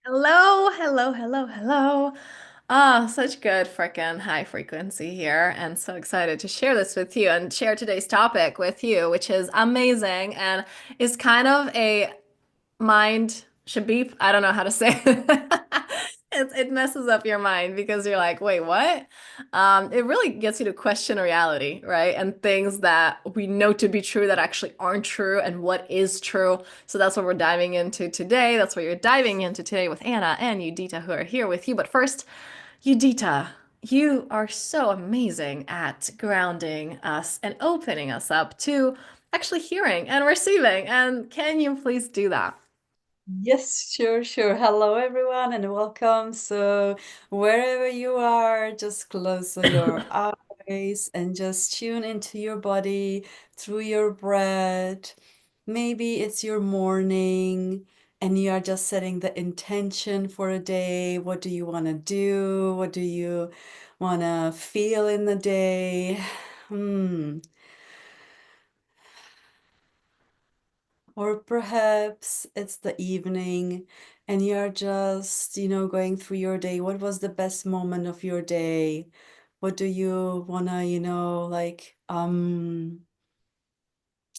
Hello, hello, hello, hello. Ah, such good freaking high frequency here, and so excited to share this with you and share today's topic with you, which is amazing and is kind of a mind shabib. I don't know how to say it. It messes up your mind because you're like, wait, what? It really gets you to question reality, right? And things that we know to be true that actually aren't true and what is true. So that's what we're diving into today. That's what you're diving into today with Anna and Udita, who are here with you. But first, Udita, you are so amazing at grounding us and opening us up to actually hearing and receiving. And can you please do that? Yes, sure, sure. Hello, everyone, and welcome. So, wherever you are, just close your eyes and just tune into your body through your breath. Maybe it's your morning and you are just setting the intention for a day. What do you want to do? What do you want to feel in the day? Hmm. Or perhaps it's the evening and you're just, going through your day. What was the best moment of your day? What do you wanna,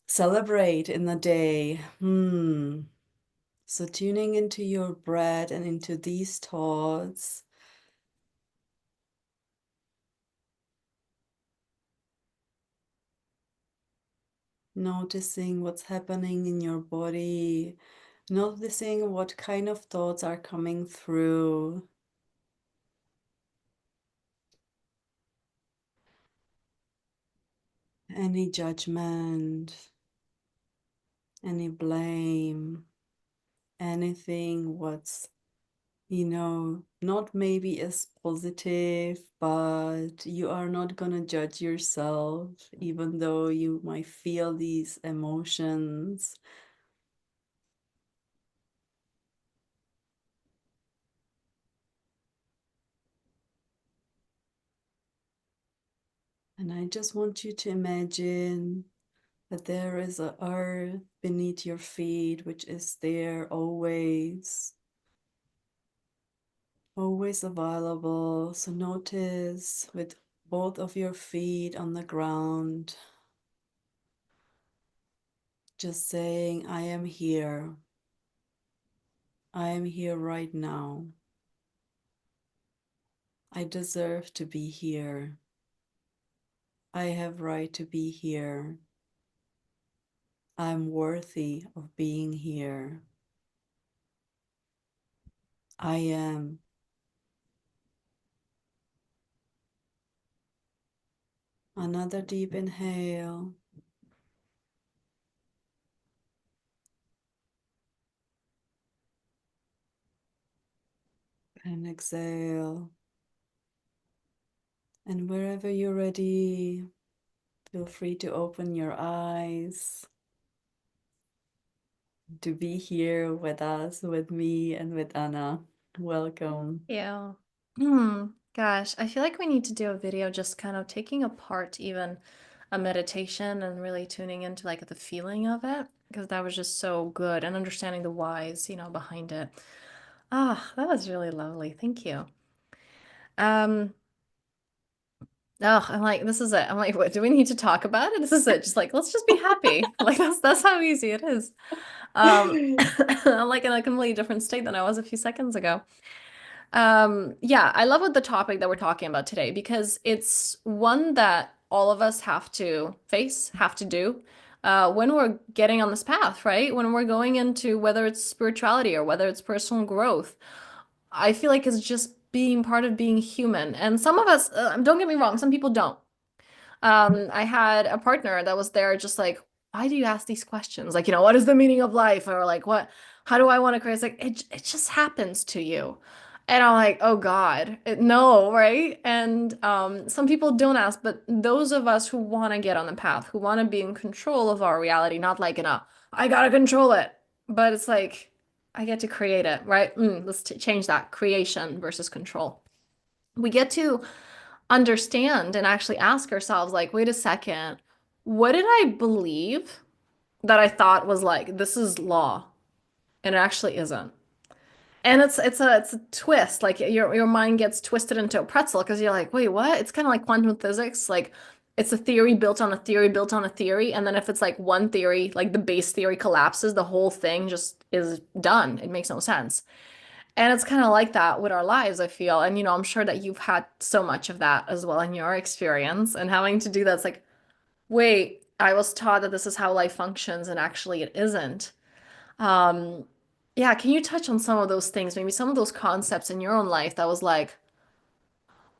celebrate in the day? So tuning into your breath and into these thoughts, noticing what's happening in your body, noticing what kind of thoughts are coming through. Any judgment, any blame, anything what's, not maybe as positive, but you are not gonna judge yourself, even though you might feel these emotions. And I just want you to imagine that there is a earth beneath your feet, which is there always, always available. So notice with both of your feet on the ground, just saying, I am here. I am here right now. I deserve to be here. I have right to be here. I'm worthy of being here. I am. Another deep inhale and exhale. And wherever you're ready, feel free to open your eyes to be here with us, with me, and with Anna. Welcome. Yeah. Gosh, I feel like we need to do a video just kind of taking apart even a meditation and really tuning into like the feeling of it because that was just so good and understanding the whys, behind it. Ah, that was really lovely. Thank you. Um, oh, I'm like, this is it. I'm like, what, do we need to talk about it? This is it. Just like, let's just be happy. Like that's how easy it is. I'm like in a completely different state than I was a few seconds ago. Yeah, I love what the topic that we're talking about today because it's one that all of us have to face, have to do, when we're getting on this path, right? When we're going into whether it's spirituality or whether it's personal growth. I feel like it's just being part of being human. And some of us, don't get me wrong, some people don't. I had a partner that was there just like, why do you ask these questions? Like, what is the meaning of life? Or like, how do I want to create? It's like, it just happens to you. And I'm like, oh God, no, right? And some people don't ask, but those of us who want to get on the path, who want to be in control of our reality, not like in a, I gotta control it, but it's like, I get to create it, right? Let's change that creation versus control. We get to understand and actually ask ourselves, like, wait a second, what did I believe that I thought was like, this is law, and it actually isn't? And it's a twist. Like your mind gets twisted into a pretzel because you're like, wait, what? It's kind of like quantum physics. Like it's a theory built on a theory built on a theory. And then if it's like one theory, like the base theory collapses, the whole thing just is done. It makes no sense. And it's kind of like that with our lives, I feel. And I'm sure that you've had so much of that as well in your experience. And having to do that, it's like, wait, I was taught that this is how life functions, and actually it isn't. Um, yeah, can you touch on some of those things, maybe some of those concepts in your own life that was like,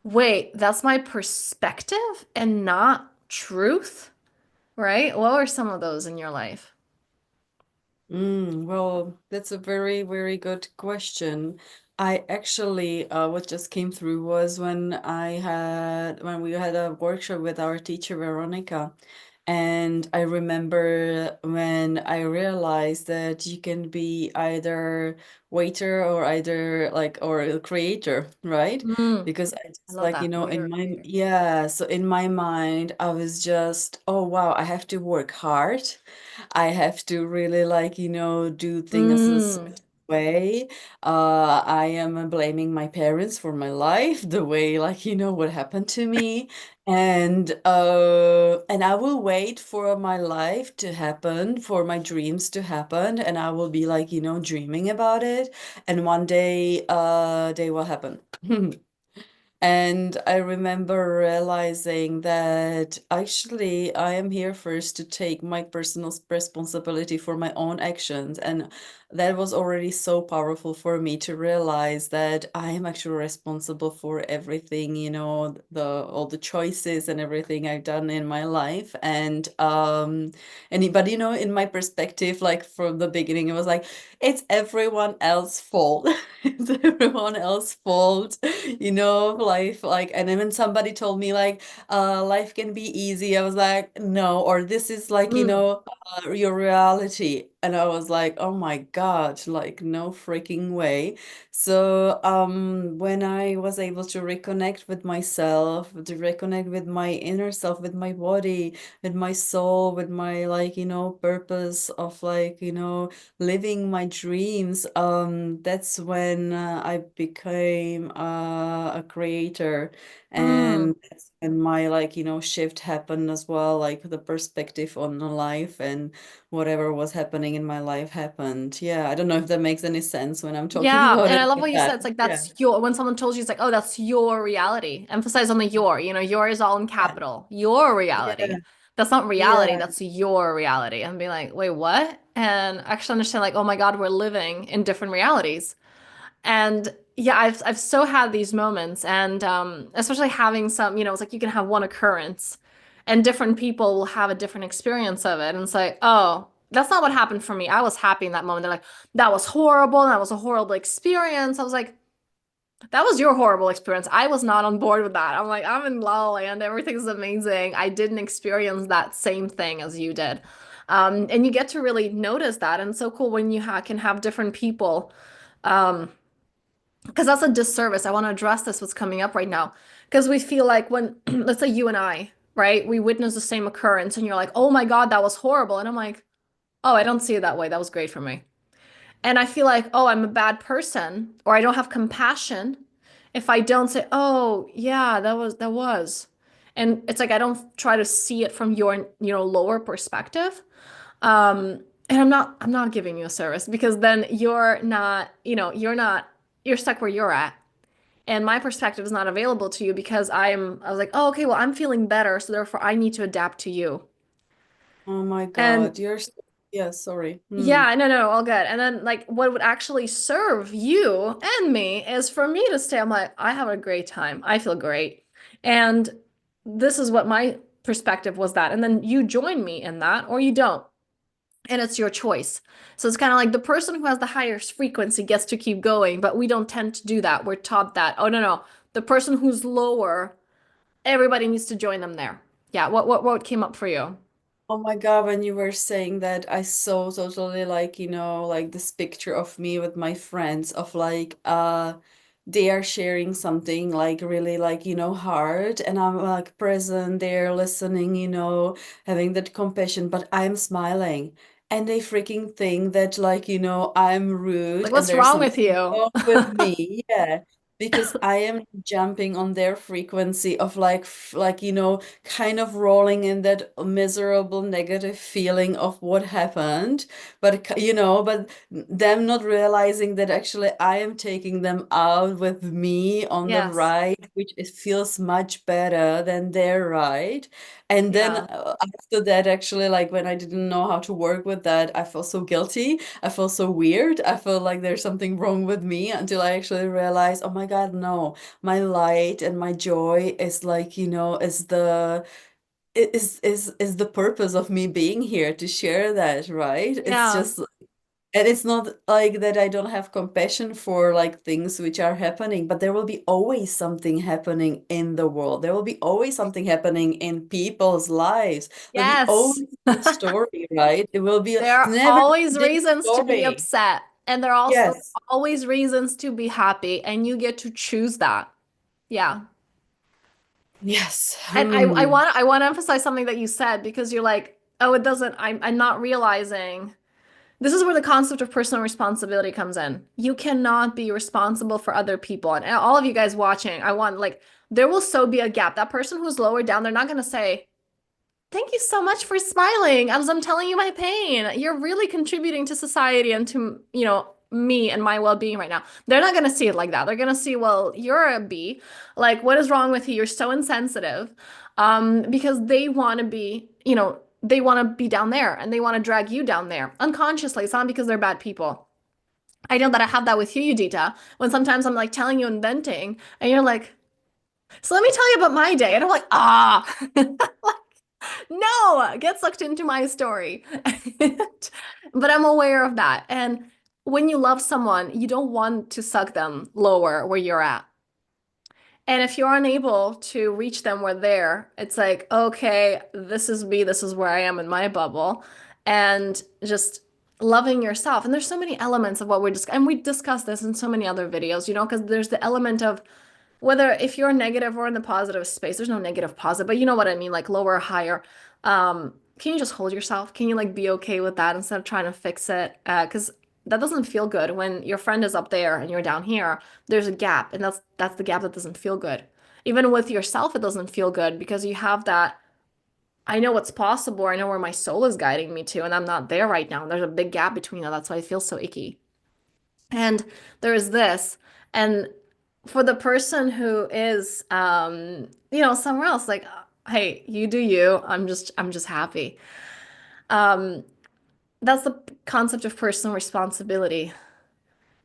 wait, that's my perspective and not truth, right? What were some of those in your life? Well, that's a very, very good question. I actually, what just came through was when we had a workshop with our teacher, Veronica. And I remember when I realized that you can be either waiter or either like, or a creator, right? Mm, Because I I just love like, that. Waiter creator. yeah, so in my mind, I was just, oh, wow, I have to work hard. I have to really like, do things a Mm, certain way. I am blaming my parents for my life, the way like, what happened to me. And I will wait for my life to happen, for my dreams to happen, and I will be like, dreaming about it. And one day, they will happen. And I remember realizing that actually I am here first to take my personal responsibility for my own actions. And that was already so powerful for me to realize that I am actually responsible for everything, all the choices and everything I've done in my life. But in my perspective, like from the beginning, it was like, it's everyone else's fault. It's everyone else's fault. Life like, and then when somebody told me like life can be easy, I was like, no, or this is like, mm, your reality. And I was like, oh my God, like no freaking way. So when I was able to reconnect with myself, to reconnect with my inner self, with my body, with my soul, with my like, purpose of like, living my dreams, that's when I became a creator. mm. And that's when my like, shift happened as well, like the perspective on the life and whatever was happening in my life happened. Yeah, I don't know if that makes any sense when I'm talking Yeah, about and it I love like what you said. that. It's like Yeah. that's your, when someone told you, it's like, oh, that's your reality. Emphasize on the your, your is all in Yeah. capital. Your Yeah. reality. That's not reality, Yeah. that's your reality. And be like, wait, what? And actually understand like, oh my God, we're living in different realities. And yeah, I've so had these moments, and especially having some, it's like you can have one occurrence and different people will have a different experience of it. And it's like, oh, that's not what happened for me. I was happy in that moment. They're like, that was horrible, and that was a horrible experience. I was like, that was your horrible experience. I was not on board with that. I'm like, I'm in La La Land, everything's amazing. I didn't experience that same thing as you did. And you get to really notice that. And it's so cool when you can have different people. Um, because that's a disservice. I want to address this, what's coming up right now. Because we feel like when, let's say you and I, right, we witness the same occurrence and you're like, oh my God, that was horrible. And I'm like, oh, I don't see it that way. That was great for me. And I feel like, oh, I'm a bad person or I don't have compassion if I don't say, oh, yeah, that was. And it's like I don't try to see it from your, lower perspective. And I'm not giving you a service because then you're not, you're stuck where you're at. And my perspective is not available to you because I was like, oh, okay, well, I'm feeling better, so therefore I need to adapt to you. Oh my And God. Yeah, sorry. yeah, no, all good. And then like what would actually serve you and me is for me to stay. I'm like, I have a great time. I feel great. And this is what my perspective was that. And then you join me in that or you don't. And it's your choice. So it's kind of like the person who has the highest frequency gets to keep going, but we don't tend to do that. We're taught that, oh no, the person who's lower, everybody needs to join them there. Yeah, what came up for you? Oh my God, when you were saying that, I saw totally like, like this picture of me with my friends of like they are sharing something like really like, hard, and I'm like present there listening, having that compassion, but I'm smiling. and they freaking think that like, I'm Like, rude and what's there's wrong with something you? wrong with me. Yeah. Because I am jumping on their frequency of like, kind of rolling in that miserable negative feeling of what happened. But them not realizing that actually I am taking them out with me on the Yes. ride, which it feels much better than their ride. And then Yeah. after that, actually, like when I didn't know how to work with that, I felt so guilty. I felt so weird. I felt like there's something wrong with me until I actually realized, oh my God, no, my light and my joy is like, is the purpose of me being here to share that, right? It's Yeah. just and it's not like that I don't have compassion for like things which are happening, but there will be always something happening in the world. There will be always something happening in people's lives. There'll be Yes. always a story, right? It will be There are never always ending reasons to be story. upset, and there are also Yes. always reasons to be happy, and you get to choose that. Yeah. Yes. And I Hmm. want I want to emphasize something that you said because you're like, oh, it doesn't, I'm not realizing. This is where the concept of personal responsibility comes in. You cannot be responsible for other people. And all of you guys watching, I want like there will so be a gap. That person who's lower down, they're not going to say, thank you so much for smiling as I'm telling you my pain. You're really contributing to society and to, me and my well-being right now. They're not going to see it like that. They're going to see, well, you're a B. Like, what is wrong with you? You're so insensitive. Because they want to be, they want to be down there and they want to drag you down there unconsciously. It's not because they're bad people. I know that I have that with you, Judita, when sometimes I'm like telling you and venting, and you're like, so let me tell you about my day. And I'm like, ah. No, get sucked into my story. But I'm aware of that. And when you love someone, you don't want to suck them lower where you're at. And if you're unable to reach them where they're, it's like, okay, this is me, this is where I am in my bubble. And just loving yourself. And there's so many elements of what we're discussing. And we discussed this in so many other videos, because there's the element of whether if you're negative or in the positive space, there's no negative positive, but you know what I mean, like lower or higher. Can you just hold yourself? Can you like be okay with that instead of trying to fix it? Because that doesn't feel good when your friend is up there and you're down here. There's a gap, and that's the gap that doesn't feel good. Even with yourself, it doesn't feel good because you have that. I know what's possible. I know where my soul is guiding me to, and I'm not there right now. There's a big gap between that. That's why it feels so icky. And there is this. And for the person who is, somewhere else, like, hey, you do you. I'm just happy. Um, that's the concept of personal responsibility.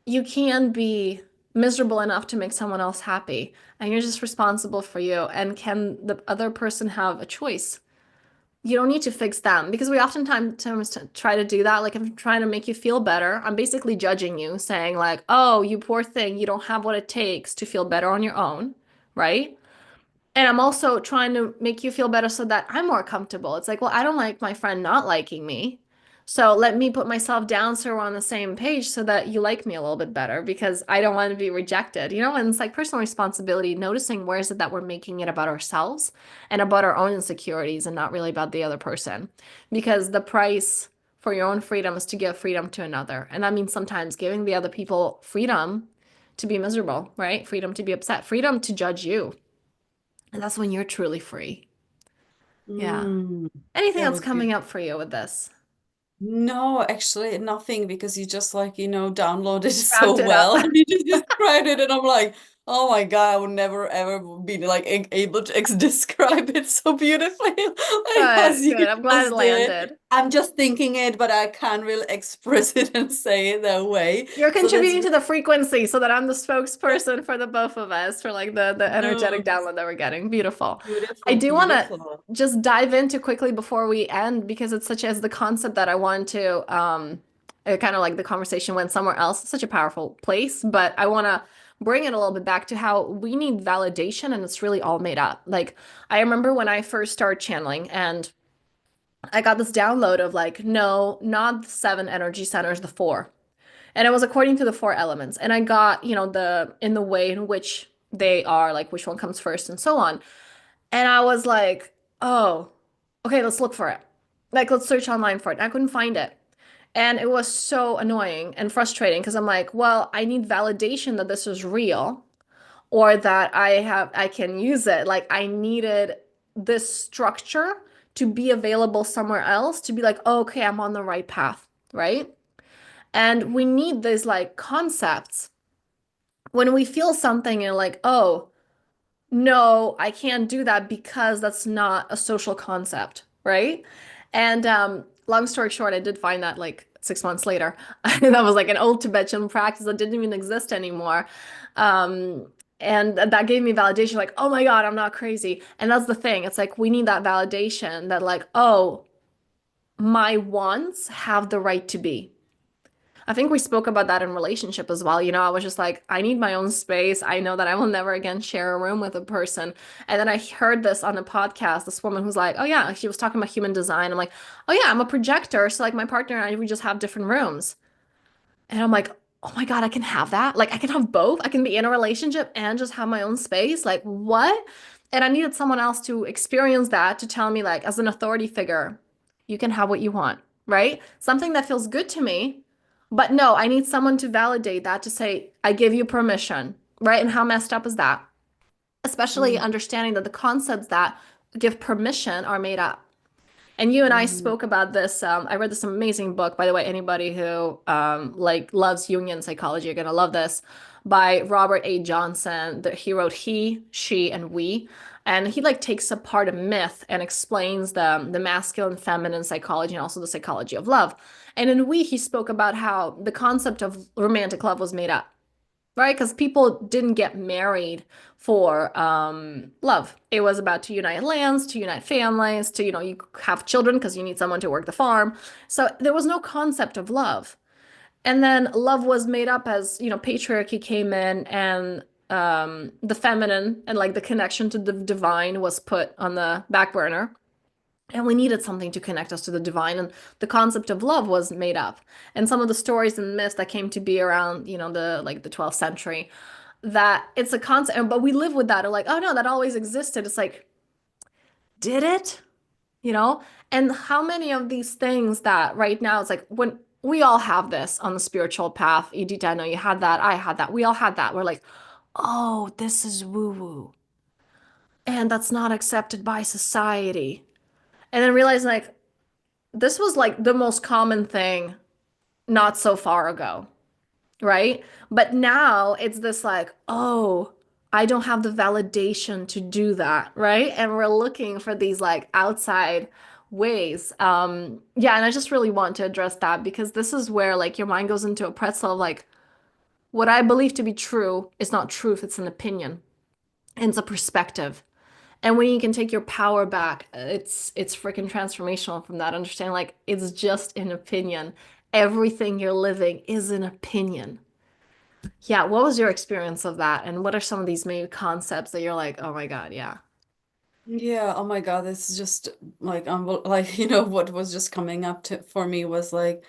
You can be miserable enough to make someone else happy, and you're just responsible for you. And can the other person have a choice? You don't need to fix them because we oftentimes try to do that. Like, if I'm trying to make you feel better, I'm basically judging you, saying, like, oh, you poor thing, you don't have what it takes to feel better on your own, right? And I'm also trying to make you feel better so that I'm more comfortable. It's like, well, I don't like my friend not liking me. So let me put myself down so we're on the same page so that you like me a little bit better because I don't want to be rejected, And it's like personal responsibility, noticing where is it that we're making it about ourselves and about our own insecurities and not really about the other person. Because the price for your own freedom is to give freedom to another. And that means sometimes giving the other people freedom to be miserable, right? Freedom to be upset, freedom to judge you. And that's when you're truly free. Yeah. Mm. Anything That else was coming beautiful. up for you with this? No, actually nothing because you just like, downloaded it so Wrapped it up. well and you just described it and I'm like, oh my God, I would never ever be like able to describe it so beautifully like as Good, you good. I'm glad it just did. landed. I'm just thinking it, but I can't really express it and say it that way. You're So that's contributing to the frequency so that I'm the spokesperson for the both of us for like the no, energetic download that we're getting. Beautiful. I beautiful, do want to beautiful. just dive into quickly before we end because it's such as the concept that I want to kind of like the conversation went somewhere else. It's such a powerful place, but I want to bring it a little bit back to how we need validation and it's really all made up. Like I remember when I first started channeling and I got this download of like, no, not the seven energy centers, the four. And it was according to the four elements. And I got, the in the way in which they are, like which one comes first and so on. And I was like, oh, okay, let's look for it. Like, let's search online for it. And I couldn't find it. And it was so annoying and frustrating because I'm like, well, I need validation that this is real or that I can use it. Like I needed this structure to be available somewhere else to be like, oh, okay, I'm on the right path, right? And we need these like concepts when we feel something and like, oh, no, I can't do that because that's not a social concept, right? And long story short, I did find that like 6 months later. That was like an old Tibetan practice that didn't even exist anymore. Um, and that gave me validation, like, oh my God, I'm not crazy. And that's the thing. It's like we need that validation that, like, oh, my wants have the right to be. I think we spoke about that in relationship as well. I was just like, I need my own space. I know that I will never again share a room with a person. And then I heard this on a podcast, this woman who's like, oh yeah, she was talking about human design. I'm like, oh yeah, I'm a projector. So like my partner and I, we just have different rooms. And I'm like, oh my God, I can have that. Like I can have both. I can be in a relationship and just have my own space. Like what? And I needed someone else to experience that to tell me like as an authority figure, you can have what you want, right? Something that feels good to me. But no, I need someone to validate that to say, I give you permission, right? And how messed up is that? Especially Mm, understanding that the concepts that give permission are made up. And you and I mm, spoke about this. I read this amazing book, by the way. Anybody who like loves Jungian psychology, you're gonna love this, by Robert A. Johnson. He wrote He, She, and We, and he like takes apart a myth and explains the masculine, feminine psychology, and also the psychology of love. And in We, he spoke about how the concept of romantic love was made up, right? Because people didn't get married for love. It was about to unite lands, to unite families, to, you have children because you need someone to work the farm. So there was no concept of love. And then love was made up as, patriarchy came in and the feminine and like the connection to the divine was put on the back burner. And we needed something to connect us to the divine. And the concept of love was made up. And some of the stories and myths that came to be around, the 12th century, that it's a concept, but we live with that. Or like, oh no, that always existed. It's like, did it? You know? And how many of these things that right now it's like when we all have this on the spiritual path. Edita, I know you had that. I had that. We all had that. We're like, oh, this is woo-woo. And that's not accepted by society. And then realizing like this was like the most common thing not so far ago, right? But now it's this like, oh, I don't have the validation to do that, right? And we're looking for these like outside ways. Yeah, and I just really want to address that because this is where like your mind goes into a pretzel of like what I believe to be true is not truth, it's an opinion and it's a perspective. And when you can take your power back, it's freaking transformational from that understanding. Like it's just an opinion. Everything you're living is an opinion. Yeah, what was your experience of that? And what are some of these maybe concepts that you're like, oh my God, yeah. yeah, oh my God, this is just like like what was just coming up to for me was like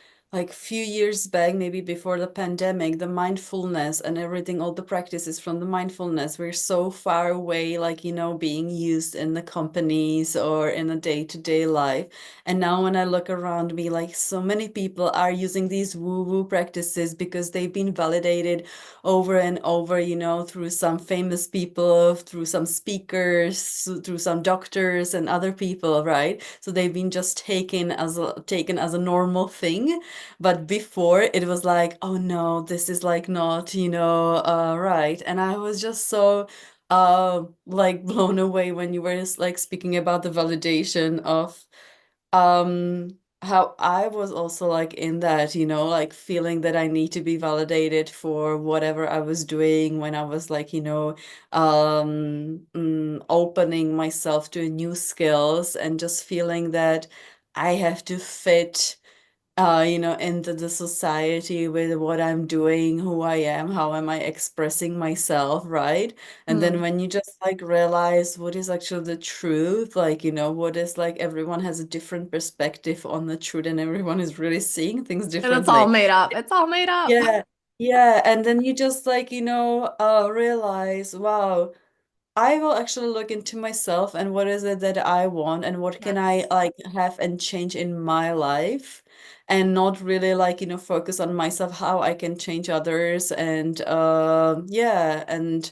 few years back, maybe before the pandemic, the mindfulness and everything, all the practices from the mindfulness were so far away, like being used in the companies or in a day-to-day life. And now when I look around me, like so many people are using these woo-woo practices because they've been validated over and over, through some famous people, through some speakers, through some doctors and other people, right? So they've been just taken as a normal thing. But before it was like, oh no, this is like not, right. And I was just so like blown away when you were like speaking about the validation of how I was also like in that, like feeling that I need to be validated for whatever I was doing when I was like, opening myself to new skills and just feeling that I have to fit into the society with what I'm doing, who I am, how am I expressing myself, right? And then Hmm. when you just like realize what is actually the truth, like, what is like everyone has a different perspective on the truth and everyone is really seeing things And it's all differently. made up. It's all made up. Yeah. Yeah. And then you just like, realize, wow. I will actually look into myself and what is it that I want and what can I Yes. like have and change in my life and not really like, focus on myself, how I can change others and yeah, and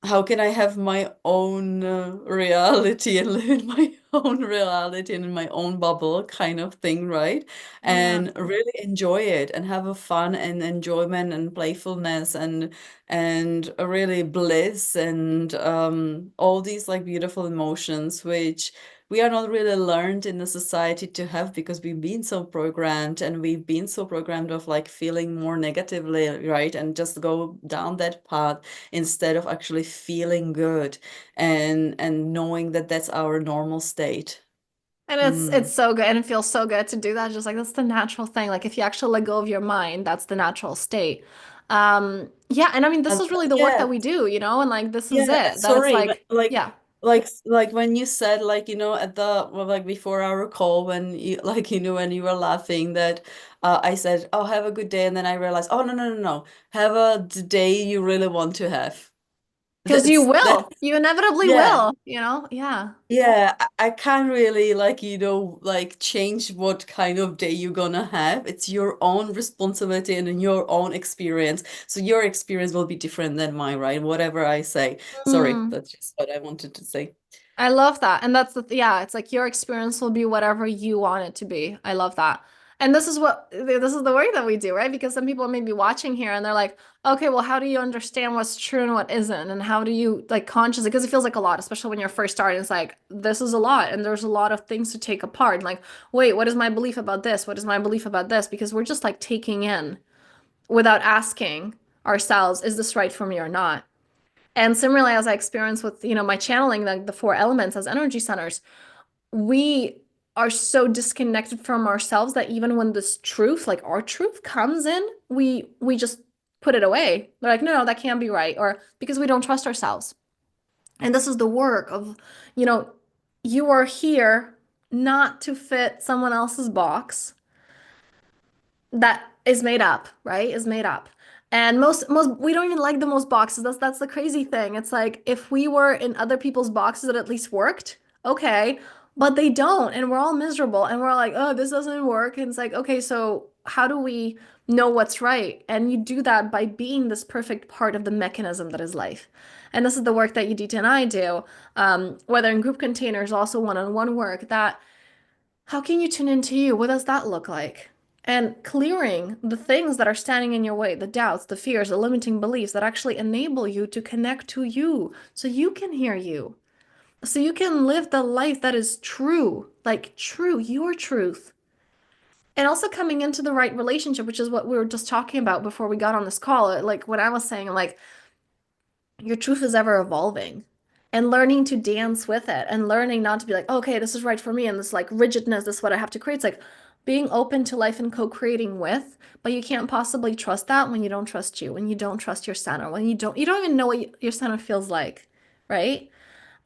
how can I have my own reality and live in my own reality and in my own bubble kind of thing, right? Yeah. And really enjoy it and have a fun and enjoyment and playfulness and a really bliss and all these like beautiful emotions which we are not really learned in the society to have because we've been so programmed and we've been so programmed of like feeling more negatively, right? And just go down that path instead of actually feeling good and knowing that that's our normal state. And it's Mm. so good and it feels so good to do that. Just like that's the natural thing. Like if you actually let go of your mind, that's the natural state. Yeah, and I mean this is really the work Yeah, that we do, you know, and like this is yeah. it. That it's Sorry, but like, yeah. like when you said like at the well, like before our call when you like when you were laughing that I said, "Oh, have a good day," and then I realized, "Oh, no, no, no, no, have the day you really want to have." Because you That's will. You inevitably yeah. will, you know? Yeah. Yeah, I can't really like, like change what kind of day you're gonna have. It's your own responsibility and your own experience. So your experience will be different than mine, right? Whatever I say. Sorry, Mm. that's just what I wanted to say. I love that. And that's yeah, it's like your experience will be whatever you want it to be. I love that. And this is the work that we do, right? Because some people may be watching here and they're like, okay, well, how do you understand what's true and what isn't? And how do you like consciously, because it feels like a lot, especially when you're first starting. It's like, this is a lot and there's a lot of things to take apart. Like, wait, what is my belief about this? What is my belief about this? Because we're just like taking in without asking ourselves, is this right for me or not? And similarly, as I experienced with, my channeling, like the four elements as energy centers, we are so disconnected from ourselves that even when this truth, like our truth comes in, we just put it away. We're like, no, no, that can't be right. Or because we don't trust ourselves. And this is the work of, you know, you are here not to fit someone else's box that is made up, right? Is made up. And most we don't even like the most boxes. That's the crazy thing. It's like if we were in other people's boxes it at least worked. Okay. But they don't, and we're all miserable and we're like, "Oh, this doesn't work." And it's like, "Okay, so how do we know what's right?" And you do that by being this perfect part of the mechanism that is life. And this is the work that Udita and I do, whether in group containers, also one-on-one work, that how can you tune into you? What does that look like? And clearing the things that are standing in your way, the doubts, the fears, the limiting beliefs that actually enable you to connect to you so you can hear you, so you can live the life that is true, like true, your truth. And also coming into the right relationship, which is what we were just talking about before we got on this call. Like what I was saying, like your truth is ever evolving and learning to dance with it and learning not to be like, okay, this is right for me and this like rigidness, this is what I have to create. It's like being open to life and co-creating with, but you can't possibly trust that when you don't trust you, when you don't trust your center, when you don't even know what your center feels like, right?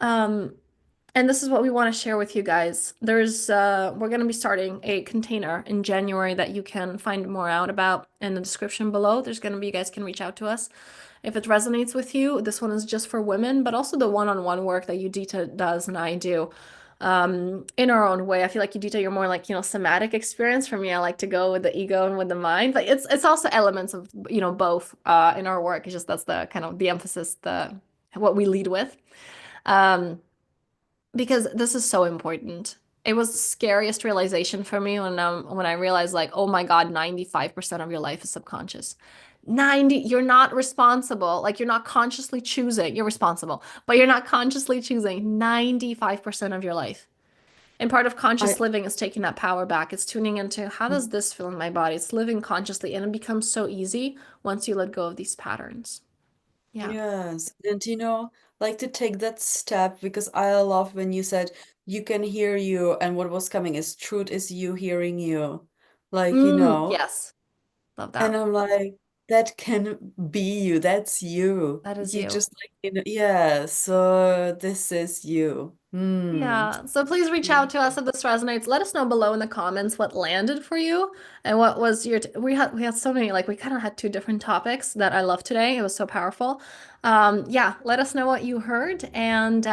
Um, and this is what we want to share with you guys. We're going to be starting a container in January that you can find more out about in the description below. There's going to be, you guys can reach out to us if it resonates with you. This one is just for women, but also the one-on-one work that Udita does and I do, in our own way. I feel like Udita, you're more like, somatic experience. For me, I like to go with the ego and with the mind, but it's also elements of, both, in our work. It's just that's the kind of the emphasis, the what we lead with. Um, because this is so important. It was the scariest realization for me when I realized like, oh my God, 95% of your life is subconscious. 90, you're not responsible. Like you're not consciously choosing. You're responsible, but you're not consciously choosing 95% of your life. And part of I conscious living is taking that power back. It's tuning into how does this feel in my body? It's living consciously, and it becomes so easy once you let go of these patterns. Yeah. yes, and like to take that step because I love when you said you can hear you and what was coming is truth is you hearing you. Like, Yes. Love and that. I'm like, that can be you. That's you. That is You you. just like, yeah, so this is you. Hmm. Yeah, so please reach out to us if this resonates. Let us know below in the comments what landed for you and what was your t we had so many, like we kind of had two different topics that I love today. It was so powerful. Yeah, let us know what you heard, and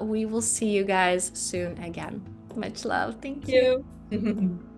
we will see you guys soon again. Much love. Thank you. Thank you.